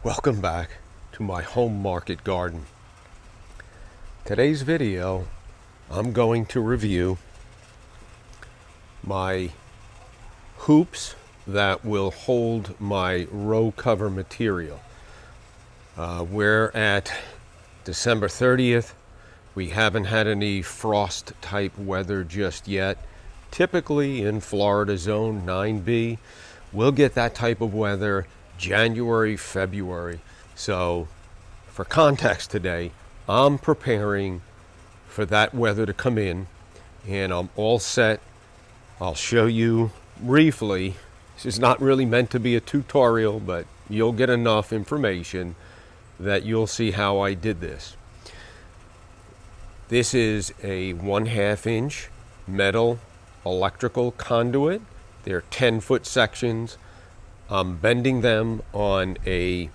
Welcome back to my home market garden. Today's video, I'm going to review my hoops that will hold my row cover material. We're at December 30th. We haven't had any frost type weather just yet. Typically in Florida zone 9B, we'll get that type of weather January, February. So for context today, I'm preparing for that weather to come in and I'm all set. I'll show you briefly. This is not really meant to be a tutorial, but you'll get enough information that you'll see how I did this. This is a 1/2 inch metal electrical conduit. They're 10-foot sections. I'm bending them on a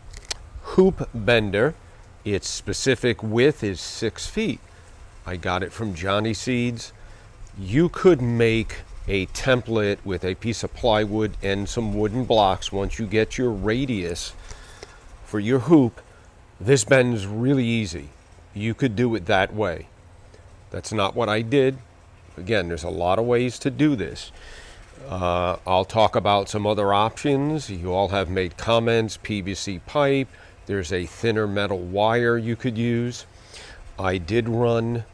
hoop bender. Its specific width is 6 feet. I got it from Johnny Seeds. You could make a template with a piece of plywood and some wooden blocks. Once you get your radius for your hoop, this bends really easy. You could do it that way. That's not what I did. Again, there's a lot of ways to do this. I'll talk about some other options. You all have made comments. PVC pipe. There's a thinner metal wire you could use. I did run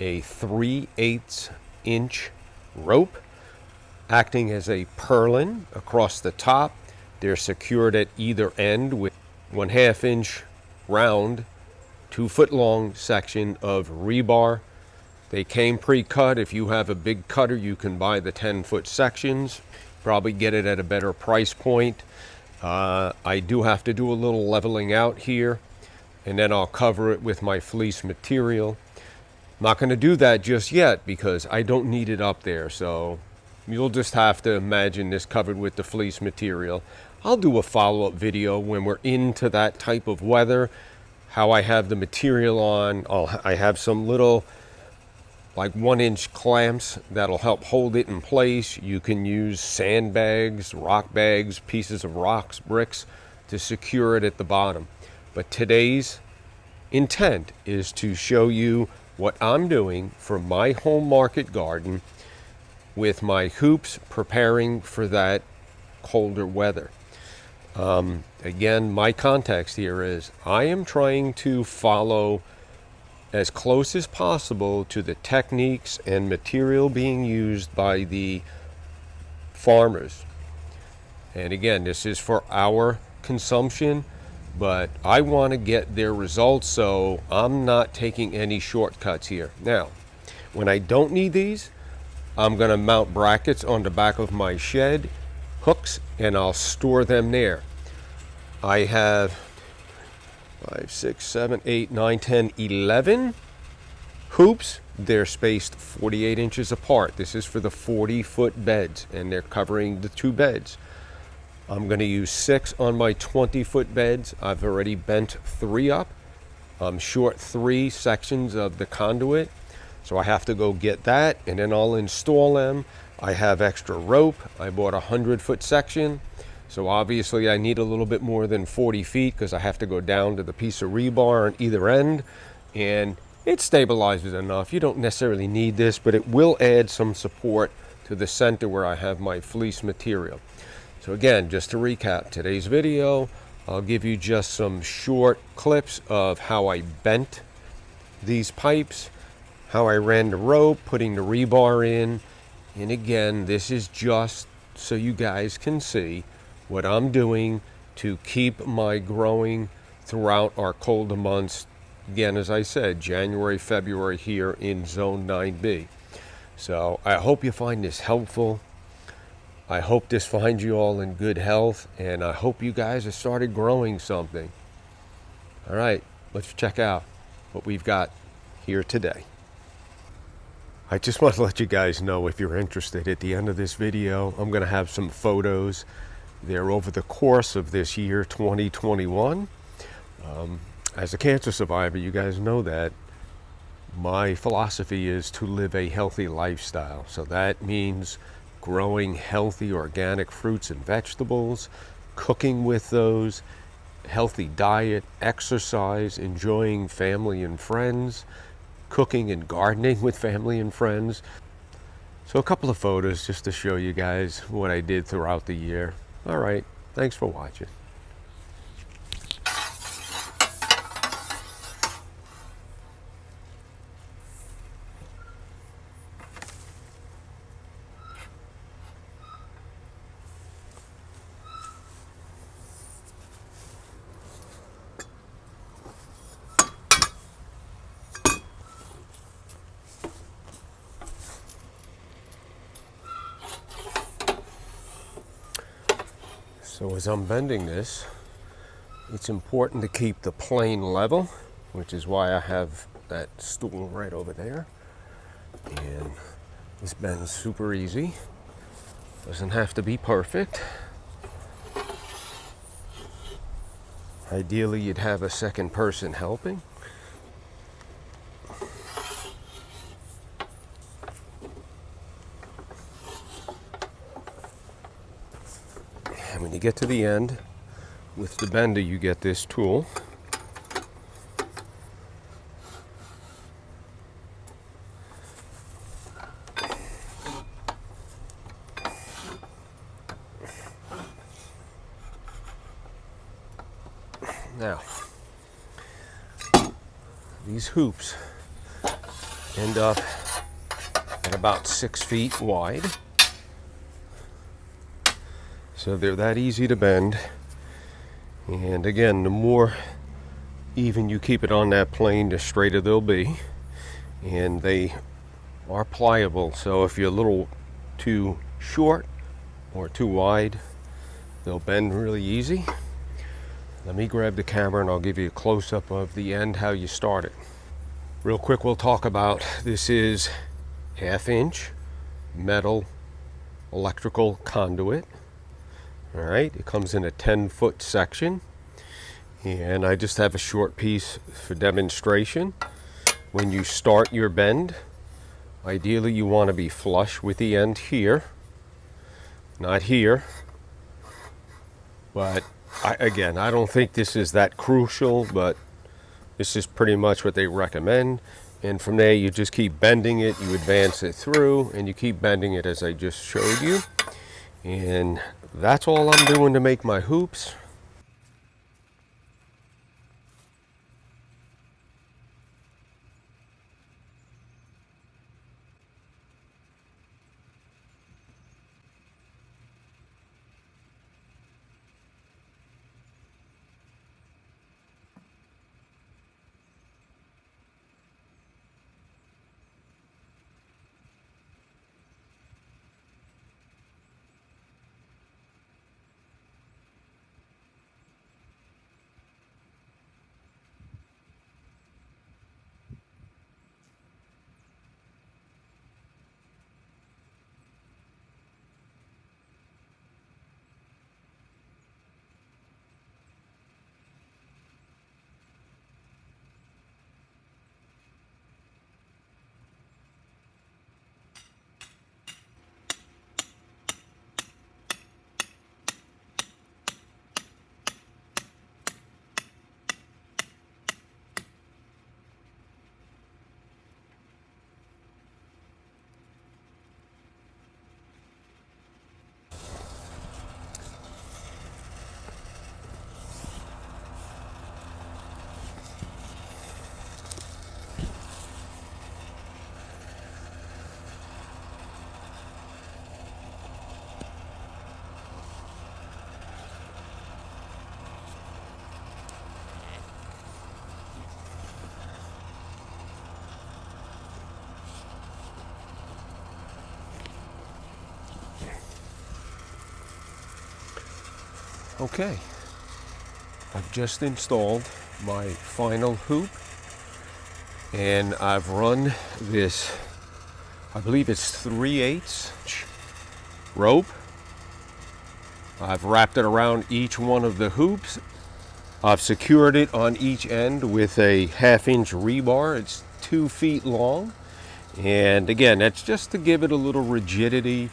a 3/8 inch rope acting as a purlin across the top. They're secured at either end with 1/2 inch round, 2 foot long section of rebar. They came pre-cut. If you have a big cutter, you can buy the 10-foot sections. Probably get it at a better price point. I do have to do a little leveling out here, and then I'll cover it with my fleece material. I'm not going to do that just yet because I don't need it up there, so you'll just have to imagine this covered with the fleece material. I'll do a follow-up video when we're into that type of weather, how I have the material on. I have some little like 1-inch clamps that'll help hold it in place. You can use sandbags, rock bags, pieces of rocks, bricks to secure it at the bottom. But today's intent is to show you what I'm doing for my home market garden with my hoops preparing for that colder weather. Again, my context here is I am trying to follow as close as possible to the techniques and material being used by the farmers. And again, this is for our consumption, but I want to get their results, so I'm not taking any shortcuts here. Now, when I don't need these, I'm going to mount brackets on the back of my shed, hooks, and I'll store them there. I have 5, 6, 7, 8, 9, 10, 11 hoops. They're spaced 48 inches apart. This is for the 40-foot beds, and they're covering the 2 beds. I'm going to use 6 on my 20-foot beds. I've already bent 3 up. I'm short 3 sections of the conduit, so I have to go get that, and then I'll install them. I have extra rope. I bought a 100-foot section. So obviously I need a little bit more than 40 feet because I have to go down to the piece of rebar on either end, and it stabilizes enough. You don't necessarily need this, but it will add some support to the center where I have my fleece material. So again, just to recap today's video, I'll give you just some short clips of how I bent these pipes, how I ran the rope, putting the rebar in, and again, this is just so you guys can see what I'm doing to keep my growing throughout our colder months. Again, as I said, January, February here in Zone 9B. So I hope you find this helpful. I hope this finds you all in good health, and I hope you guys have started growing something. All right, let's check out what we've got here today. I just want to let you guys know, if you're interested, at the end of this video, I'm going to have some photos. They're over the course of this year, 2021. As a cancer survivor, you guys know that my philosophy is to live a healthy lifestyle. So that means growing healthy organic fruits and vegetables, cooking with those, healthy diet, exercise, enjoying family and friends, cooking and gardening with family and friends. So a couple of photos just to show you guys what I did throughout the year. All right, thanks for watching. So as I'm bending this, it's important to keep the plane level, which is why I have that stool right over there. And this bends super easy. Doesn't have to be perfect. Ideally, you'd have a second person helping. And when you get to the end, with the bender, you get this tool. Now, these hoops end up at about 6 feet wide. So they're that easy to bend. And again, the more even you keep it on that plane, the straighter they'll be. And they are pliable, so if you're a little too short or too wide, they'll bend really easy. Let me grab the camera and I'll give you a close-up of the end, how you start it. Real quick, we'll talk about, this is 1/2 inch metal electrical conduit. All right, it comes in a 10-foot section, and I just have a short piece for demonstration. When you start your bend, ideally you want to be flush with the end here, not here. But again, I don't think this is that crucial, but this is pretty much what they recommend. And from there, you just keep bending it, you advance it through, and you keep bending it as I just showed you. And that's all I'm doing to make my hoops. Okay, I've just installed my final hoop, and I've run this, I believe it's 3/8 rope. I've wrapped it around each one of the hoops. I've secured it on each end with a 1/2 inch rebar. It's 2 feet long. And again, that's just to give it a little rigidity.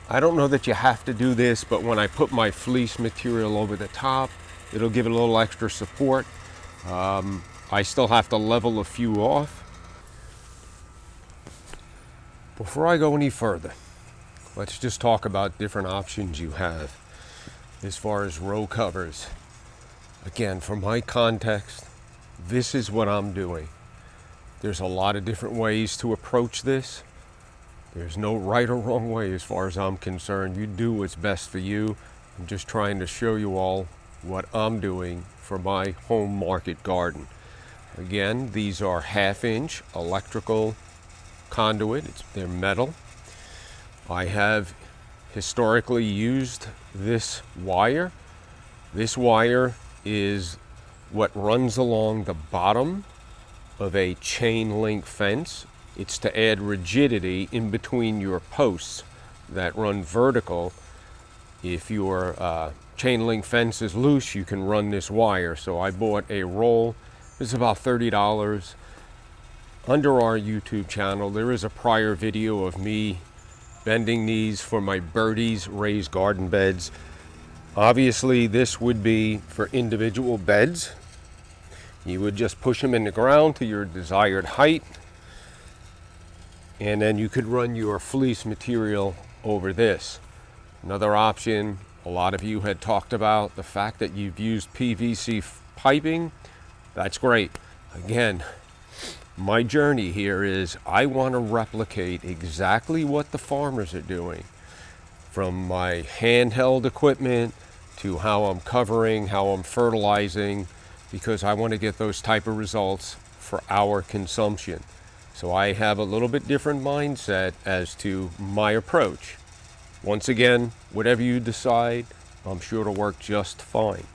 I don't know that you have to do this, but when I put my fleece material over the top, It'll give it a little extra support. I still have to level a few off. Before I go any further, let's just talk about different options you have as far as row covers. Again, from my context, this is what I'm doing. There's a lot of different ways to approach this. There's no right or wrong way as far as I'm concerned. You do what's best for you. I'm just trying to show you all what I'm doing for my home market garden. Again, these are 1/2-inch electrical conduit. They're metal. I have historically used this wire. This wire is what runs along the bottom of a chain link fence. It's to add rigidity in between your posts that run vertical. If your chain link fence is loose, you can run this wire. So I bought a roll. It's about $30. Under our YouTube channel, there is a prior video of me bending these for my birdies raised garden beds. Obviously, this would be for individual beds. You would just push them in the ground to your desired height, and then you could run your fleece material over this. Another option, a lot of you had talked about the fact that you've used PVC piping. That's great. Again, my journey here is I want to replicate exactly what the farmers are doing, from my handheld equipment to how I'm covering, how I'm fertilizing, because I want to get those type of results for our consumption. So I have a little bit different mindset as to my approach. Once again, whatever you decide, I'm sure it'll work just fine.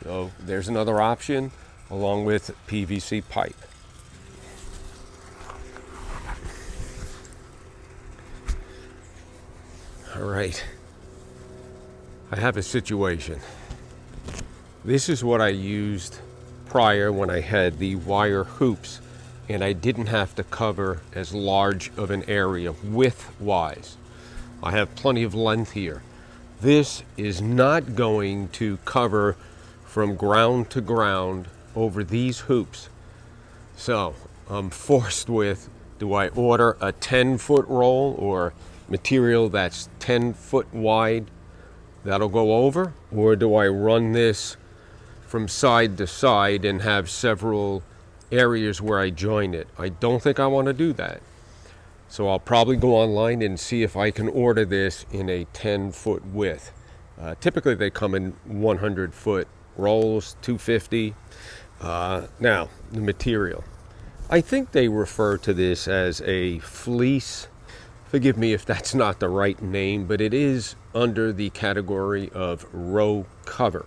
So there's another option along with PVC pipe. All right, I have a situation. This is what I used prior when I had the wire hoops and I didn't have to cover as large of an area width-wise. I have plenty of length here. This is not going to cover from ground to ground over these hoops. So I'm forced with, do I order a 10-foot roll or material that's 10 foot wide that'll go over, or do I run this from side to side and have several areas where I join it? I don't think I want to do that. So I'll probably go online and see if I can order this in a 10-foot width. Typically they come in 100-foot rolls, 250. Now, the material. I think they refer to this as a fleece. Forgive me if that's not the right name, but it is under the category of row cover.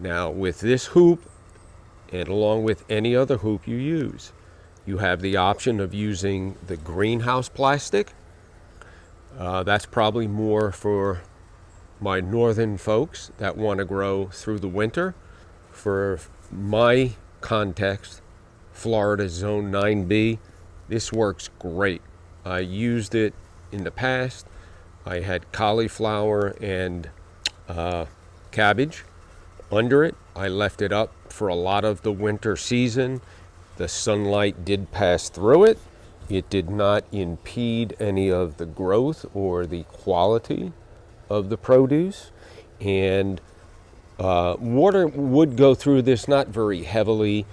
Now, with this hoop, and along with any other hoop you use, you have the option of using the greenhouse plastic. That's probably more for my northern folks that want to grow through the winter. For my context, Florida Zone 9B, this works great. I used it in the past. I had cauliflower and cabbage under it. I left it up for a lot of the winter season. The sunlight did pass through it. It did not impede any of the growth or the quality of the produce. And water would go through this, not very heavily,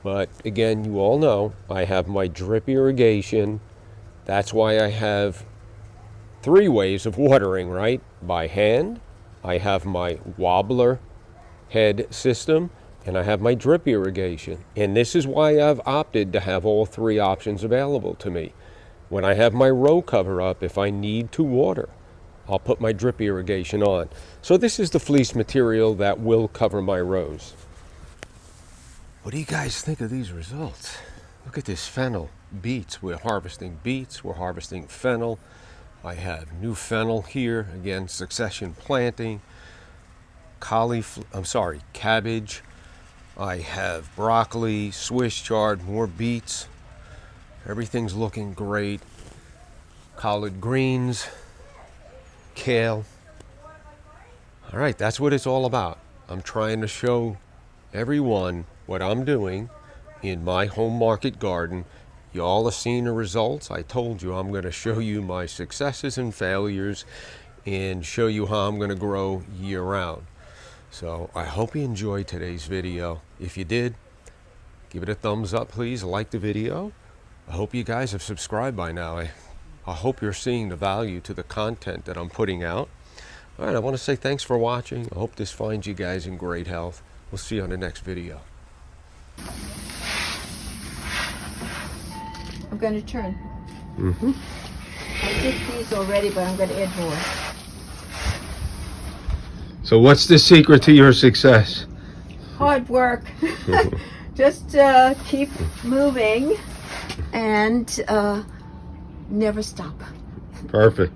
but again, you all know I have my drip irrigation. That's why I have 3 ways of watering, right? By hand, I have my wobbler head system, and I have my drip irrigation. And this is why I've opted to have all 3 options available to me. When I have my row cover up, if I need to water, I'll put my drip irrigation on. So this is the fleece material that will cover my rows. What do you guys think of these results? Look at this fennel. Beets. We're harvesting beets. We're harvesting fennel. I have new fennel here. Again, succession planting. Cabbage. I have broccoli, Swiss chard, more beets. Everything's looking great. Collard greens, kale. All right, that's what it's all about. I'm trying to show everyone what I'm doing in my home market garden. Y'all have seen the results. I told you I'm going to show you my successes and failures and show you how I'm going to grow year round. So I hope you enjoyed today's video. If you did, give it a thumbs up, please. Like the video. I hope you guys have subscribed by now. I hope you're seeing the value to the content that I'm putting out. All right, I want to say thanks for watching. I hope this finds you guys in great health. We'll see you on the next video. I'm going to turn. Mm-hmm. I did these already, but I'm going to add more. So what's the secret to your success? Hard work. Just keep moving and never stop. Perfect.